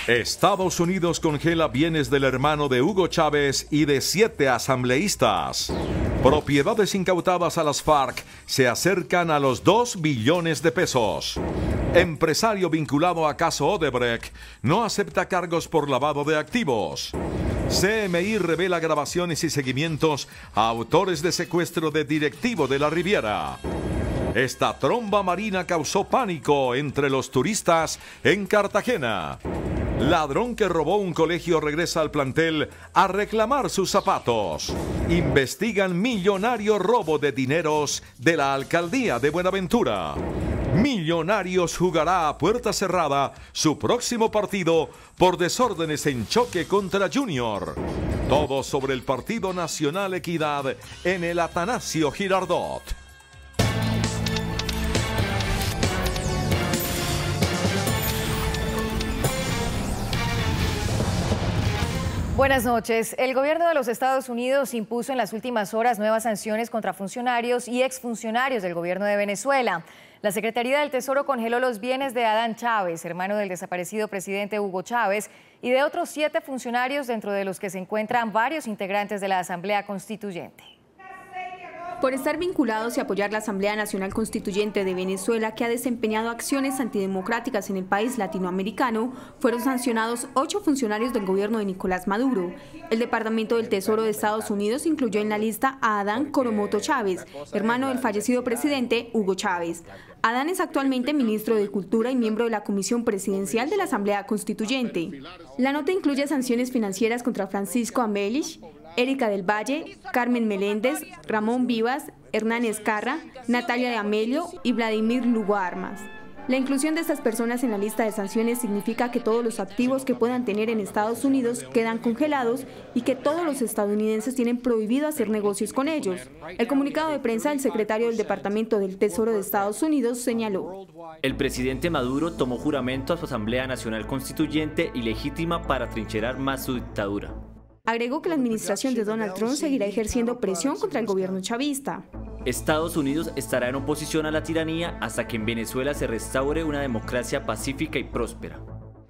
Estados Unidos congela bienes del hermano de Hugo Chávez y de 7 asambleístas. Propiedades incautadas a las FARC se acercan a los 2 billones de pesos. Empresario vinculado a caso Odebrecht no acepta cargos por lavado de activos. CMI revela grabaciones y seguimientos a autores de secuestro de directivo de la Riviera. Esta tromba marina causó pánico entre los turistas en Cartagena. Ladrón que robó un colegio regresa al plantel a reclamar sus zapatos. Investigan millonario robo de dineros de la alcaldía de Buenaventura. Millonarios jugará a puerta cerrada su próximo partido por desórdenes en choque contra Junior. Todo sobre el Partido Nacional Equidad en el Atanasio Girardot. Buenas noches. El gobierno de los Estados Unidos impuso en las últimas horas nuevas sanciones contra funcionarios y exfuncionarios del gobierno de Venezuela. La Secretaría del Tesoro congeló los bienes de Adán Chávez, hermano del desaparecido presidente Hugo Chávez, y de otros 7 funcionarios, dentro de los que se encuentran varios integrantes de la Asamblea Constituyente. Por estar vinculados y apoyar la Asamblea Nacional Constituyente de Venezuela, que ha desempeñado acciones antidemocráticas en el país latinoamericano, fueron sancionados 8 funcionarios del gobierno de Nicolás Maduro. El Departamento del Tesoro de Estados Unidos incluyó en la lista a Adán Coromoto Chávez, hermano del fallecido presidente Hugo Chávez. Adán es actualmente ministro de Cultura y miembro de la Comisión Presidencial de la Asamblea Constituyente. La nota incluye sanciones financieras contra Francisco Amelich, Erika del Valle, Carmen Meléndez, Ramón Vivas, Hernán Escarra, Natalia de Amelio y Vladimir Lugo Armas. La inclusión de estas personas en la lista de sanciones significa que todos los activos que puedan tener en Estados Unidos quedan congelados y que todos los estadounidenses tienen prohibido hacer negocios con ellos. El comunicado de prensa del secretario del Departamento del Tesoro de Estados Unidos señaló: el presidente Maduro tomó juramento a su Asamblea Nacional Constituyente ilegítima para trincherar más su dictadura. Agregó que la administración de Donald Trump seguirá ejerciendo presión contra el gobierno chavista. Estados Unidos estará en oposición a la tiranía hasta que en Venezuela se restaure una democracia pacífica y próspera.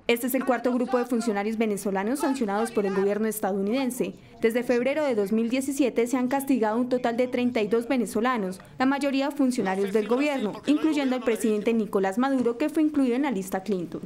Este es el 4º grupo de funcionarios venezolanos sancionados por el gobierno estadounidense. Desde febrero de 2017 se han castigado un total de 32 venezolanos, la mayoría funcionarios del gobierno, incluyendo al presidente Nicolás Maduro, que fue incluido en la lista Clinton.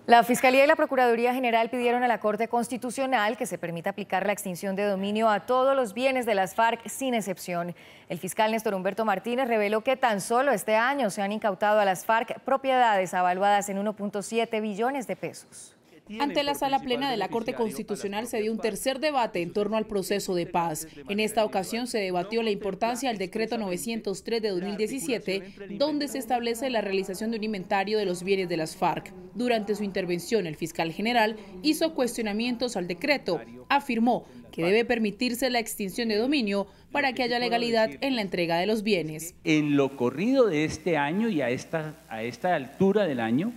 La Fiscalía y la Procuraduría General pidieron a la Corte Constitucional que se permita aplicar la extinción de dominio a todos los bienes de las FARC sin excepción. El fiscal Néstor Humberto Martínez reveló que tan solo este año se han incautado a las FARC propiedades avaluadas en 1.7 billones de pesos. Ante la Sala Plena de la Corte Constitucional se dio un tercer debate en torno al proceso de paz. En esta ocasión se debatió la importancia del decreto 903 de 2017, donde se establece la realización de un inventario de los bienes de las FARC. Durante su intervención, el fiscal general hizo cuestionamientos al decreto. Afirmó que debe permitirse la extinción de dominio para que haya legalidad en la entrega de los bienes. En lo corrido de este año y a esta altura del año,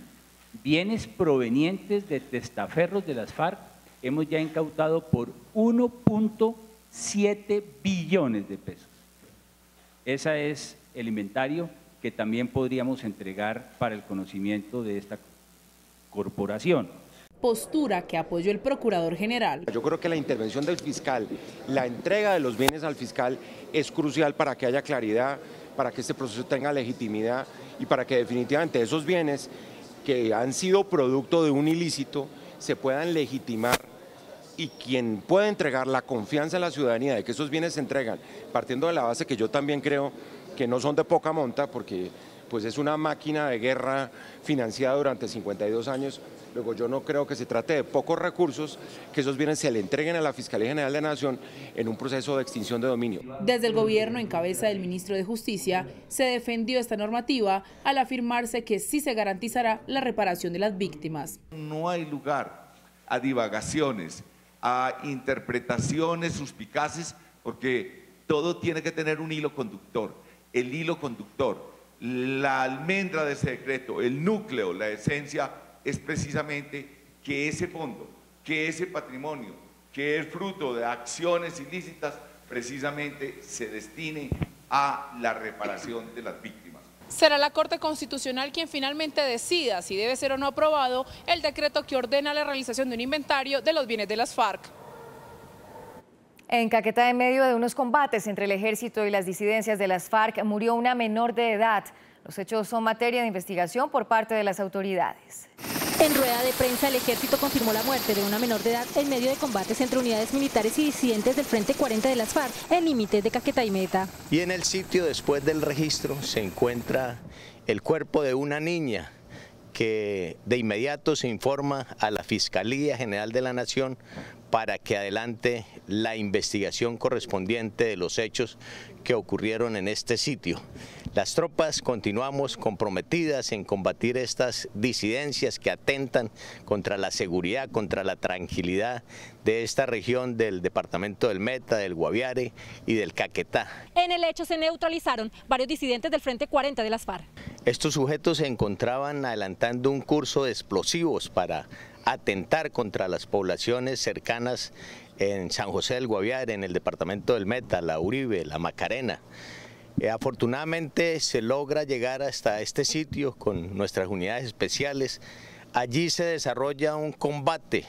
bienes provenientes de testaferros de las FARC hemos ya incautado por 1.7 billones de pesos. Ese es el inventario que también podríamos entregar para el conocimiento de esta corporación. Postura que apoyó el Procurador General. Yo creo que la intervención del fiscal, la entrega de los bienes al fiscal es crucial para que haya claridad, para que este proceso tenga legitimidad y para que definitivamente esos bienes que han sido producto de un ilícito se puedan legitimar y quien pueda entregar la confianza en la ciudadanía de que esos bienes se entregan, partiendo de la base que yo también creo que no son de poca monta, porque pues es una máquina de guerra financiada durante 52 años. Luego yo no creo que se trate de pocos recursos, que esos bienes se le entreguen a la Fiscalía General de la Nación en un proceso de extinción de dominio. Desde el gobierno, en cabeza del ministro de Justicia, se defendió esta normativa al afirmarse que sí se garantizará la reparación de las víctimas. No hay lugar a divagaciones, a interpretaciones suspicaces, porque todo tiene que tener un hilo conductor. El hilo conductor, la almendra de ese decreto, el núcleo, la esencia, es precisamente que ese fondo, que ese patrimonio, que es fruto de acciones ilícitas, precisamente se destine a la reparación de las víctimas. Será la Corte Constitucional quien finalmente decida si debe ser o no aprobado el decreto que ordena la realización de un inventario de los bienes de las FARC. En Caquetá, en medio de unos combates entre el ejército y las disidencias de las FARC, murió una menor de edad. Los hechos son materia de investigación por parte de las autoridades. En rueda de prensa, el ejército confirmó la muerte de una menor de edad en medio de combates entre unidades militares y disidentes del Frente 40 de las FARC en límites de Caquetá y Meta. Y en el sitio, después del registro, se encuentra el cuerpo de una niña que de inmediato se informa a la Fiscalía General de la Nación para que adelante la investigación correspondiente de los hechos que ocurrieron en este sitio. Las tropas continuamos comprometidas en combatir estas disidencias que atentan contra la seguridad, contra la tranquilidad de esta región del departamento del Meta, del Guaviare y del Caquetá. En el hecho se neutralizaron varios disidentes del Frente 40 de las FARC. Estos sujetos se encontraban adelantando un curso de explosivos para atentar contra las poblaciones cercanas en San José del Guaviare, en el departamento del Meta, la Uribe, la Macarena. Afortunadamente se logra llegar hasta este sitio con nuestras unidades especiales. Allí se desarrolla un combate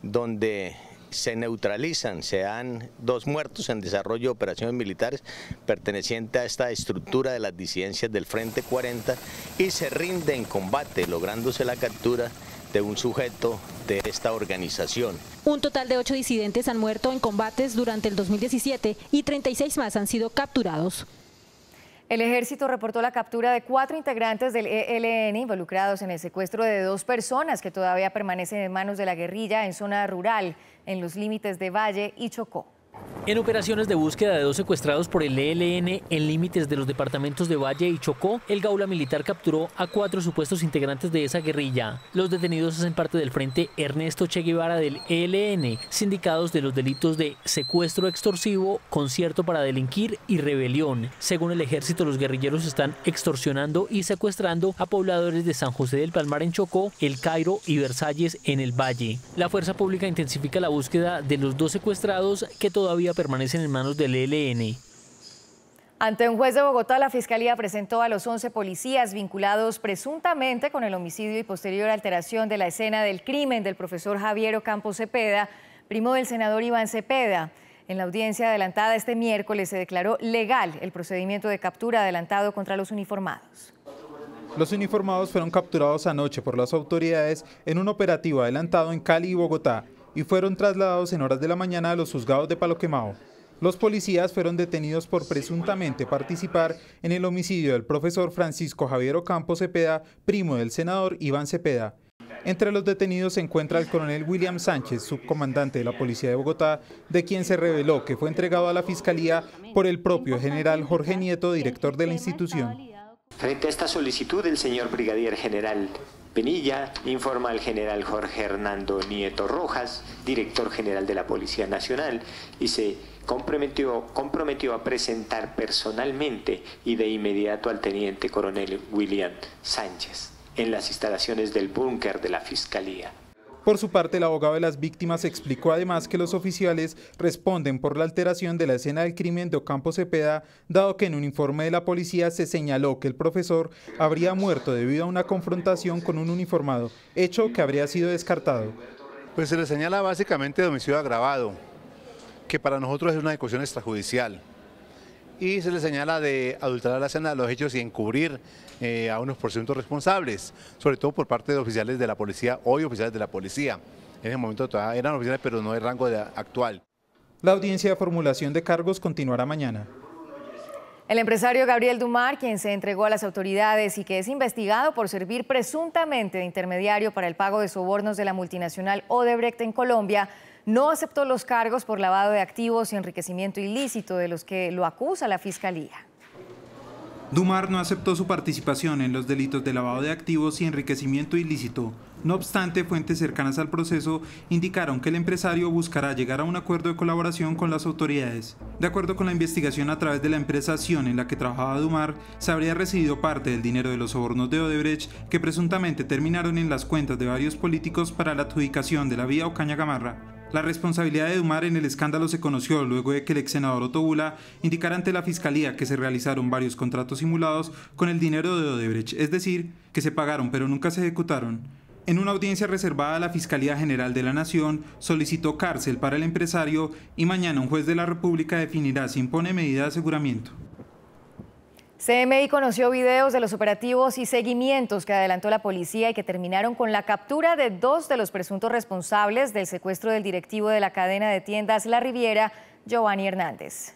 donde se neutralizan, se dan 2 muertos en desarrollo de operaciones militares pertenecientes a esta estructura de las disidencias del Frente 40 y se rinde en combate, lográndose la captura de un sujeto de esta organización. Un total de 8 disidentes han muerto en combates durante el 2017 y 36 más han sido capturados. El ejército reportó la captura de 4 integrantes del ELN involucrados en el secuestro de 2 personas que todavía permanecen en manos de la guerrilla en zona rural, en los límites de Valle y Chocó. En operaciones de búsqueda de 2 secuestrados por el ELN en límites de los departamentos de Valle y Chocó, el Gaula Militar capturó a 4 supuestos integrantes de esa guerrilla. Los detenidos hacen parte del Frente Ernesto Che Guevara del ELN, sindicados de los delitos de secuestro extorsivo, concierto para delinquir y rebelión. Según el ejército, los guerrilleros están extorsionando y secuestrando a pobladores de San José del Palmar en Chocó, El Cairo y Versalles en el Valle. La fuerza pública intensifica la búsqueda de los 2 secuestrados que todavía permanecen en manos del ELN. Ante un juez de Bogotá, la Fiscalía presentó a los 11 policías vinculados presuntamente con el homicidio y posterior alteración de la escena del crimen del profesor Javier Ocampo Cepeda, primo del senador Iván Cepeda. En la audiencia adelantada este miércoles se declaró legal el procedimiento de captura adelantado contra los uniformados. Los uniformados fueron capturados anoche por las autoridades en un operativo adelantado en Cali y Bogotá y fueron trasladados en horas de la mañana a los juzgados de Palo Quemado. Los policías fueron detenidos por presuntamente participar en el homicidio del profesor Francisco Javier Ocampo Cepeda, primo del senador Iván Cepeda. Entre los detenidos se encuentra el coronel William Sánchez, subcomandante de la Policía de Bogotá, de quien se reveló que fue entregado a la Fiscalía por el propio general Jorge Nieto, director de la institución. Frente a esta solicitud, el señor brigadier general Penilla informa al general Jorge Hernando Nieto Rojas, director general de la Policía Nacional, y se comprometió a presentar personalmente y de inmediato al teniente coronel William Sánchez en las instalaciones del búnker de la Fiscalía. Por su parte, el abogado de las víctimas explicó además que los oficiales responden por la alteración de la escena del crimen de Ocampo Cepeda, dado que en un informe de la policía se señaló que el profesor habría muerto debido a una confrontación con un uniformado, hecho que habría sido descartado. Pues se le señala básicamente de homicidio agravado, que para nosotros es una ejecución extrajudicial, y se le señala de adulterar la escena de los hechos y encubrir a unos presuntos responsables, sobre todo por parte de oficiales de la policía, hoy oficiales de la policía. En ese momento todavía eran oficiales, pero no de rango actual. La audiencia de formulación de cargos continuará mañana. El empresario Gabriel Dumar, quien se entregó a las autoridades y que es investigado por servir presuntamente de intermediario para el pago de sobornos de la multinacional Odebrecht en Colombia, no aceptó los cargos por lavado de activos y enriquecimiento ilícito de los que lo acusa la Fiscalía. Dumar no aceptó su participación en los delitos de lavado de activos y enriquecimiento ilícito. No obstante, fuentes cercanas al proceso indicaron que el empresario buscará llegar a un acuerdo de colaboración con las autoridades. De acuerdo con la investigación, a través de la empresa Sion en la que trabajaba Dumar, se habría recibido parte del dinero de los sobornos de Odebrecht que presuntamente terminaron en las cuentas de varios políticos para la adjudicación de la vía Ocaña Gamarra. La responsabilidad de Dumar en el escándalo se conoció luego de que el ex senador Otto Bula indicara ante la Fiscalía que se realizaron varios contratos simulados con el dinero de Odebrecht, es decir, que se pagaron pero nunca se ejecutaron. En una audiencia reservada, la Fiscalía General de la Nación solicitó cárcel para el empresario y mañana un juez de la República definirá si impone medida de aseguramiento. CMI conoció videos de los operativos y seguimientos que adelantó la policía y que terminaron con la captura de 2 de los presuntos responsables del secuestro del directivo de la cadena de tiendas La Riviera, Giovanni Hernández.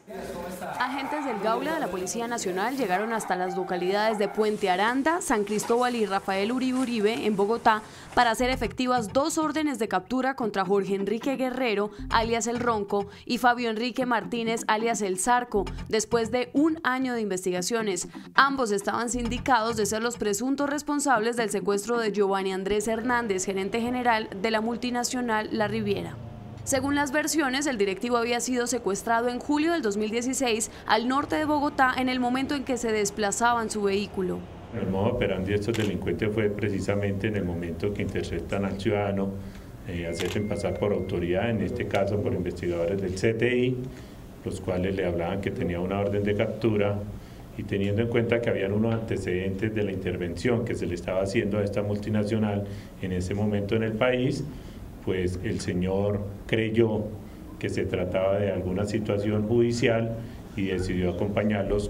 Agentes del Gaula de la Policía Nacional llegaron hasta las localidades de Puente Aranda, San Cristóbal y Rafael Uribe Uribe en Bogotá para hacer efectivas 2 órdenes de captura contra Jorge Enrique Guerrero, alias El Ronco, y Fabio Enrique Martínez, alias El Zarco, después de 1 año de investigaciones. Ambos estaban sindicados de ser los presuntos responsables del secuestro de Giovanni Andrés Hernández, gerente general de la multinacional La Riviera. Según las versiones, el directivo había sido secuestrado en julio del 2016 al norte de Bogotá en el momento en que se desplazaba en su vehículo. El modo operandi de estos delincuentes fue precisamente en el momento que interceptan al ciudadano, hacen pasar por autoridad, en este caso por investigadores del CTI, los cuales le hablaban que tenía una orden de captura y teniendo en cuenta que habían unos antecedentes de la intervención que se le estaba haciendo a esta multinacional en ese momento en el país, pues el señor creyó que se trataba de alguna situación judicial y decidió acompañarlos.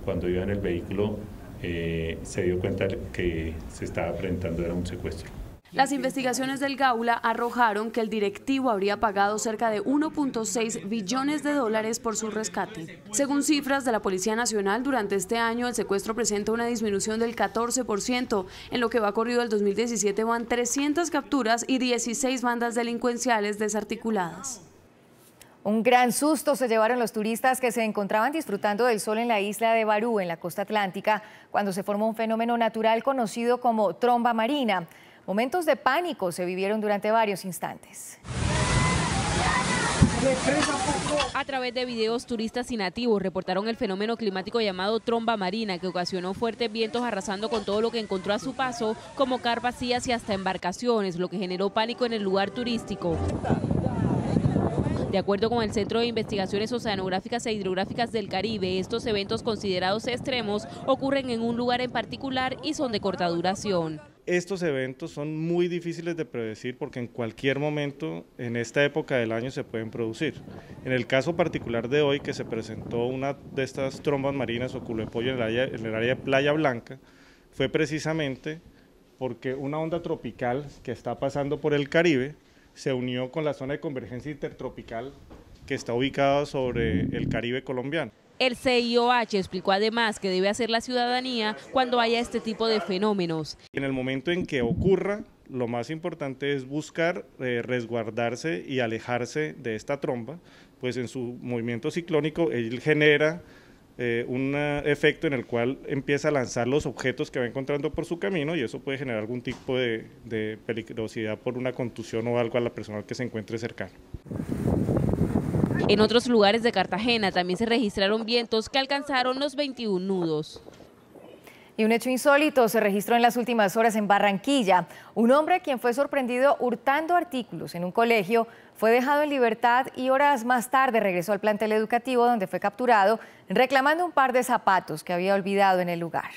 Cuando iba en el vehículo se dio cuenta que se estaba presentando era un secuestro. Las investigaciones del Gaula arrojaron que el directivo habría pagado cerca de 1.6 billones de dólares por su rescate. Según cifras de la Policía Nacional, durante este año el secuestro presenta una disminución del 14%. En lo que va corrido el 2017 van 300 capturas y 16 bandas delincuenciales desarticuladas. Un gran susto se llevaron los turistas que se encontraban disfrutando del sol en la isla de Barú, en la costa atlántica, cuando se formó un fenómeno natural conocido como tromba marina. Momentos de pánico se vivieron durante varios instantes. A través de videos, turistas y nativos reportaron el fenómeno climático llamado tromba marina, que ocasionó fuertes vientos arrasando con todo lo que encontró a su paso, como carpas, sillas y hasta embarcaciones, lo que generó pánico en el lugar turístico. De acuerdo con el Centro de Investigaciones Oceanográficas e Hidrográficas del Caribe, estos eventos considerados extremos ocurren en un lugar en particular y son de corta duración. Estos eventos son muy difíciles de predecir porque en cualquier momento en esta época del año se pueden producir. En el caso particular de hoy, que se presentó una de estas trombas marinas o culo de pollo en el área de Playa Blanca, fue precisamente porque una onda tropical que está pasando por el Caribe se unió con la zona de convergencia intertropical que está ubicada sobre el Caribe colombiano. El CIOH explicó además que debe hacer la ciudadanía cuando haya este tipo de fenómenos. En el momento en que ocurra, lo más importante es buscar resguardarse y alejarse de esta tromba, pues en su movimiento ciclónico él genera un efecto en el cual empieza a lanzar los objetos que va encontrando por su camino y eso puede generar algún tipo de peligrosidad por una contusión o algo a la persona que se encuentre cercana. En otros lugares de Cartagena también se registraron vientos que alcanzaron los 21 nudos. Y un hecho insólito se registró en las últimas horas en Barranquilla. Un hombre quien fue sorprendido hurtando artículos en un colegio fue dejado en libertad y horas más tarde regresó al plantel educativo donde fue capturado reclamando un par de zapatos que había olvidado en el lugar.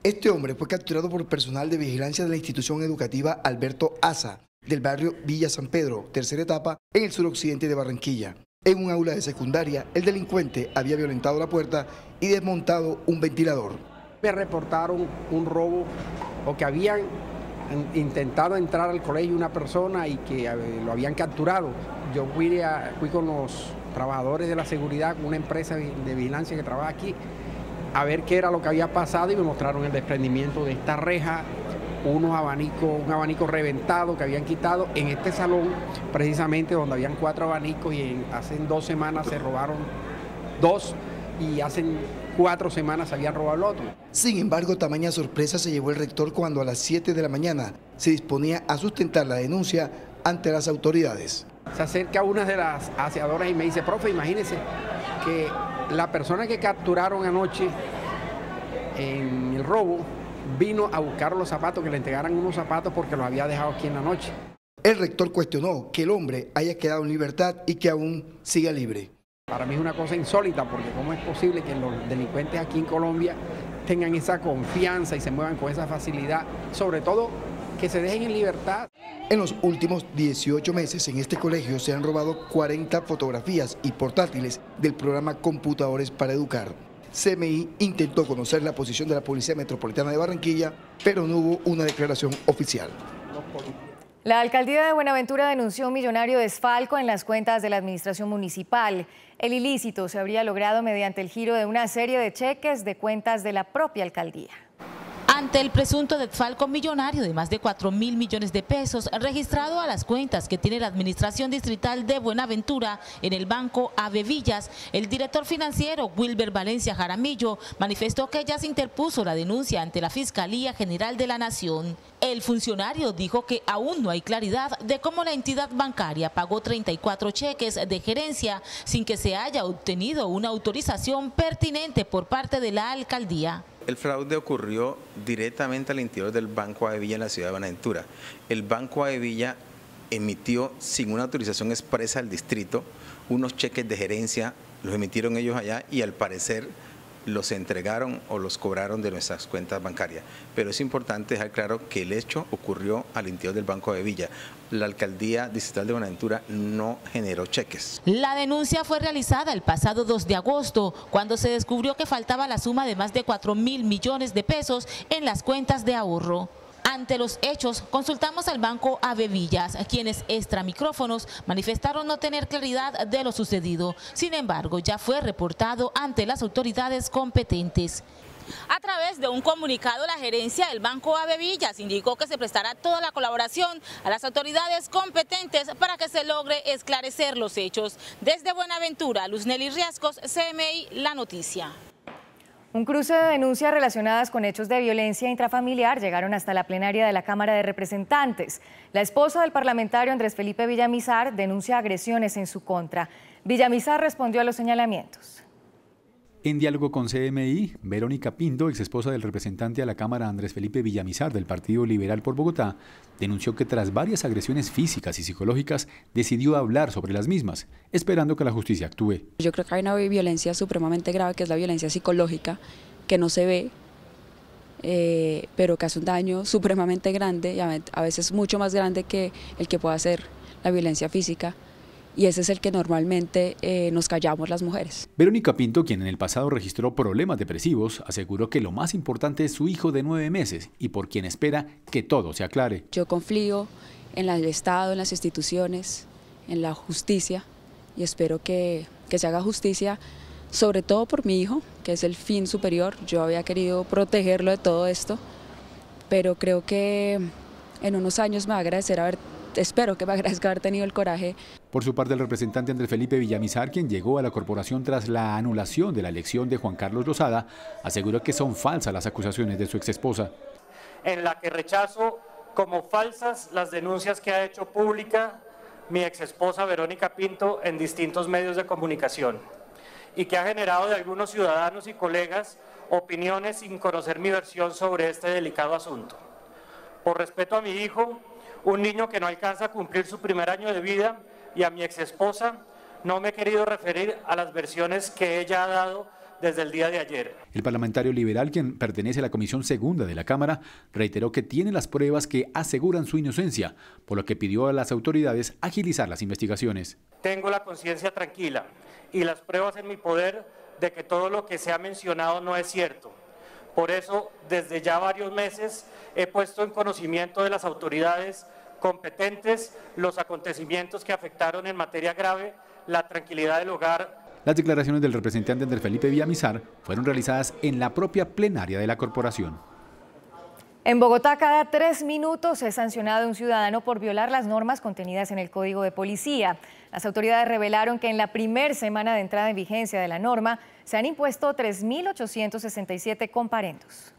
Este hombre fue capturado por personal de vigilancia de la institución educativa Alberto Asa, del barrio Villa San Pedro, tercera etapa, en el suroccidente de Barranquilla. En un aula de secundaria, el delincuente había violentado la puerta y desmontado un ventilador. Me reportaron un robo o que habían intentado entrar al colegio una persona y que lo habían capturado. Yo fui con los trabajadores de la seguridad, con una empresa de vigilancia que trabaja aquí, a ver qué era lo que había pasado y me mostraron el desprendimiento de esta reja, un abanico reventado que habían quitado en este salón, precisamente donde habían 4 abanicos y hace 2 semanas se robaron 2 y hace 4 semanas se habían robado el otro. Sin embargo, tamaña sorpresa se llevó el rector cuando a las 7 de la mañana se disponía a sustentar la denuncia ante las autoridades. Se acerca una de las aseadoras y me dice, profe, imagínese que la persona que capturaron anoche en el robo vino a buscar los zapatos, que le entregaran unos zapatos porque los había dejado aquí en la noche. El rector cuestionó que el hombre haya quedado en libertad y que aún siga libre. Para mí es una cosa insólita, porque ¿cómo es posible que los delincuentes aquí en Colombia tengan esa confianza y se muevan con esa facilidad? Sobre todo, que se dejen en libertad. En los últimos 18 meses en este colegio se han robado 40 fotografías y portátiles del programa Computadores para Educar. CMI intentó conocer la posición de la Policía Metropolitana de Barranquilla, pero no hubo una declaración oficial. La alcaldía de Buenaventura denunció un millonario desfalco en las cuentas de la administración municipal. El ilícito se habría logrado mediante el giro de una serie de cheques de cuentas de la propia alcaldía. Ante el presunto desfalco millonario de más de 4.000 millones de pesos registrado a las cuentas que tiene la Administración Distrital de Buenaventura en el Banco Ave Villas, el director financiero Wilber Valencia Jaramillo manifestó que ya se interpuso la denuncia ante la Fiscalía General de la Nación. El funcionario dijo que aún no hay claridad de cómo la entidad bancaria pagó 34 cheques de gerencia sin que se haya obtenido una autorización pertinente por parte de la alcaldía. El fraude ocurrió directamente al interior del Banco Ave Villa en la ciudad de Buenaventura. El Banco Ave Villa emitió sin una autorización expresa al distrito unos cheques de gerencia, los emitieron ellos allá y al parecer los entregaron o los cobraron de nuestras cuentas bancarias. Pero es importante dejar claro que el hecho ocurrió al interior del Banco de Villa. La alcaldía distrital de Buenaventura no generó cheques. La denuncia fue realizada el pasado 2 de agosto, cuando se descubrió que faltaba la suma de más de 4.000 millones de pesos en las cuentas de ahorro. Ante los hechos, consultamos al Banco Ave Villas, quienes extra micrófonos manifestaron no tener claridad de lo sucedido. Sin embargo, ya fue reportado ante las autoridades competentes. A través de un comunicado, la gerencia del Banco Ave Villas indicó que se prestará toda la colaboración a las autoridades competentes para que se logre esclarecer los hechos. Desde Buenaventura, Luz Nelly Riascos, CMI, La Noticia. Un cruce de denuncias relacionadas con hechos de violencia intrafamiliar llegaron hasta la plenaria de la Cámara de Representantes. La esposa del parlamentario Andrés Felipe Villamizar denuncia agresiones en su contra. Villamizar respondió a los señalamientos. En diálogo con CMI, Verónica Pinto, exesposa del representante a la Cámara Andrés Felipe Villamizar del Partido Liberal por Bogotá, denunció que tras varias agresiones físicas y psicológicas decidió hablar sobre las mismas, esperando que la justicia actúe. Yo creo que hay una violencia supremamente grave, que es la violencia psicológica, que no se ve, pero que hace un daño supremamente grande, y a veces mucho más grande que el que pueda hacer la violencia física. Y ese es el que normalmente nos callamos las mujeres. Verónica Pinto, quien en el pasado registró problemas depresivos, aseguró que lo más importante es su hijo de 9 meses y por quien espera que todo se aclare. Yo confío en el Estado, en las instituciones, en la justicia y espero que se haga justicia, sobre todo por mi hijo, que es el fin superior. Yo había querido protegerlo de todo esto, pero creo que en unos años me va a agradecer espero que me agradezca haber tenido el coraje. Por su parte, el representante Andrés Felipe Villamizar, quien llegó a la corporación tras la anulación de la elección de Juan Carlos Lozada, aseguró que son falsas las acusaciones de su exesposa. En la que rechazo como falsas las denuncias que ha hecho pública mi exesposa Verónica Pinto en distintos medios de comunicación y que ha generado de algunos ciudadanos y colegas opiniones sin conocer mi versión sobre este delicado asunto. Por respeto a mi hijo, un niño que no alcanza a cumplir su primer año de vida, y a mi exesposa, no me he querido referir a las versiones que ella ha dado desde el día de ayer. El parlamentario liberal, quien pertenece a la Comisión Segunda de la Cámara, reiteró que tiene las pruebas que aseguran su inocencia, por lo que pidió a las autoridades agilizar las investigaciones. Tengo la conciencia tranquila y las pruebas en mi poder de que todo lo que se ha mencionado no es cierto. Por eso, desde ya varios meses, he puesto en conocimiento de las autoridades competentes los acontecimientos que afectaron en materia grave la tranquilidad del hogar. Las declaraciones del representante Andrés Felipe Villamizar fueron realizadas en la propia plenaria de la corporación. En Bogotá, cada 3 minutos es sancionado un ciudadano por violar las normas contenidas en el Código de Policía. Las autoridades revelaron que en la primera semana de entrada en vigencia de la norma se han impuesto 3.867 comparendos.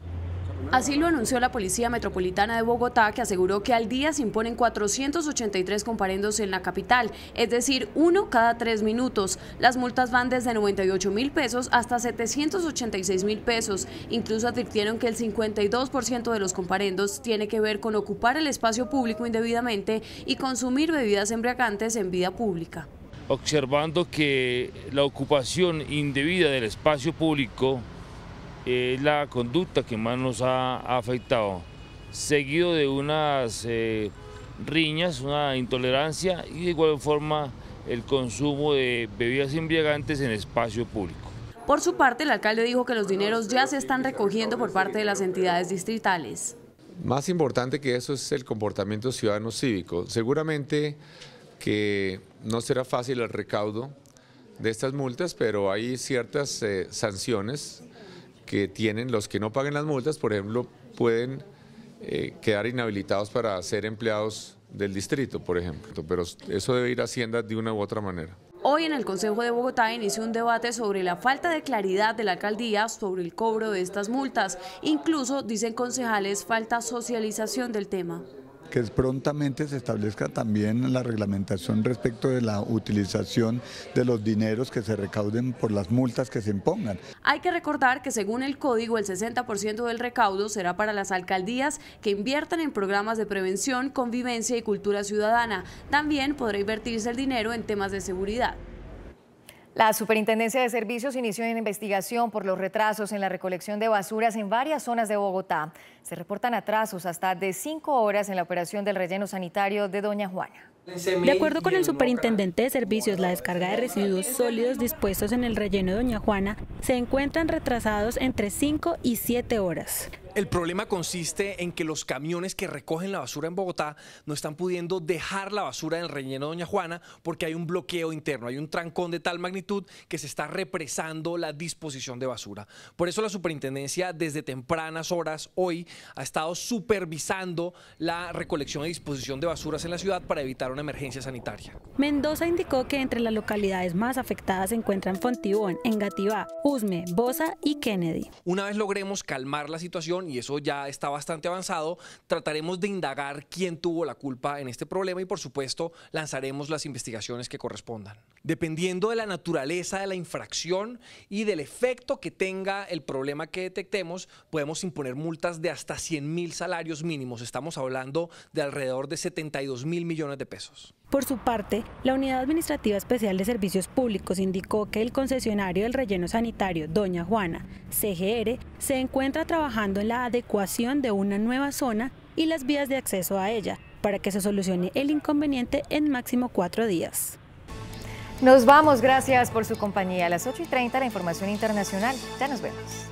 Así lo anunció la Policía Metropolitana de Bogotá, que aseguró que al día se imponen 483 comparendos en la capital, es decir, 1 cada 3 minutos. Las multas van desde 98.000 pesos hasta 786.000 pesos. Incluso advirtieron que el 52% de los comparendos tiene que ver con ocupar el espacio público indebidamente y consumir bebidas embriagantes en vía pública. Observando que la ocupación indebida del espacio público es la conducta que más nos ha afectado, seguido de unas riñas, una intolerancia y de igual forma el consumo de bebidas embriagantes en espacio público. Por su parte, el alcalde dijo que los dineros ya se están recogiendo por parte de las entidades distritales. Más importante que eso es el comportamiento ciudadano cívico. Seguramente que no será fácil el recaudo de estas multas, pero hay ciertas sanciones que tienen los que no paguen las multas. Por ejemplo, pueden quedar inhabilitados para ser empleados del distrito, por ejemplo, pero eso debe ir a Hacienda de una u otra manera. Hoy en el Consejo de Bogotá inició un debate sobre la falta de claridad de la alcaldía sobre el cobro de estas multas. Incluso, dicen concejales, falta socialización del tema. Que prontamente se establezca también la reglamentación respecto de la utilización de los dineros que se recauden por las multas que se impongan. Hay que recordar que según el código el 60% del recaudo será para las alcaldías que inviertan en programas de prevención, convivencia y cultura ciudadana. También podrá invertirse el dinero en temas de seguridad. La Superintendencia de Servicios inició una investigación por los retrasos en la recolección de basuras en varias zonas de Bogotá. Se reportan atrasos hasta de 5 horas en la operación del relleno sanitario de Doña Juana. De acuerdo con el superintendente de servicios, la descarga de residuos sólidos dispuestos en el relleno de Doña Juana se encuentran retrasados entre 5 y 7 horas. El problema consiste en que los camiones que recogen la basura en Bogotá no están pudiendo dejar la basura en el relleno de Doña Juana porque hay un bloqueo interno, hay un trancón de tal magnitud que se está represando la disposición de basura. Por eso la superintendencia desde tempranas horas hoy ha estado supervisando la recolección y disposición de basuras en la ciudad para evitar una emergencia sanitaria. Mendoza indicó que entre las localidades más afectadas se encuentran Fontibón, Engativá, Usme, Bosa y Kennedy. Una vez logremos calmar la situación, y eso ya está bastante avanzado, trataremos de indagar quién tuvo la culpa en este problema y por supuesto lanzaremos las investigaciones que correspondan. Dependiendo de la naturaleza de la infracción y del efecto que tenga el problema que detectemos, podemos imponer multas de hasta 100.000 salarios mínimos. Estamos hablando de alrededor de 72.000 millones de pesos. Por su parte, la Unidad Administrativa Especial de Servicios Públicos indicó que el concesionario del relleno sanitario Doña Juana, CGR, se encuentra trabajando en la adecuación de una nueva zona y las vías de acceso a ella, para que se solucione el inconveniente en máximo 4 días. Nos vamos, gracias por su compañía. A las 8:30 la información internacional. Ya nos vemos.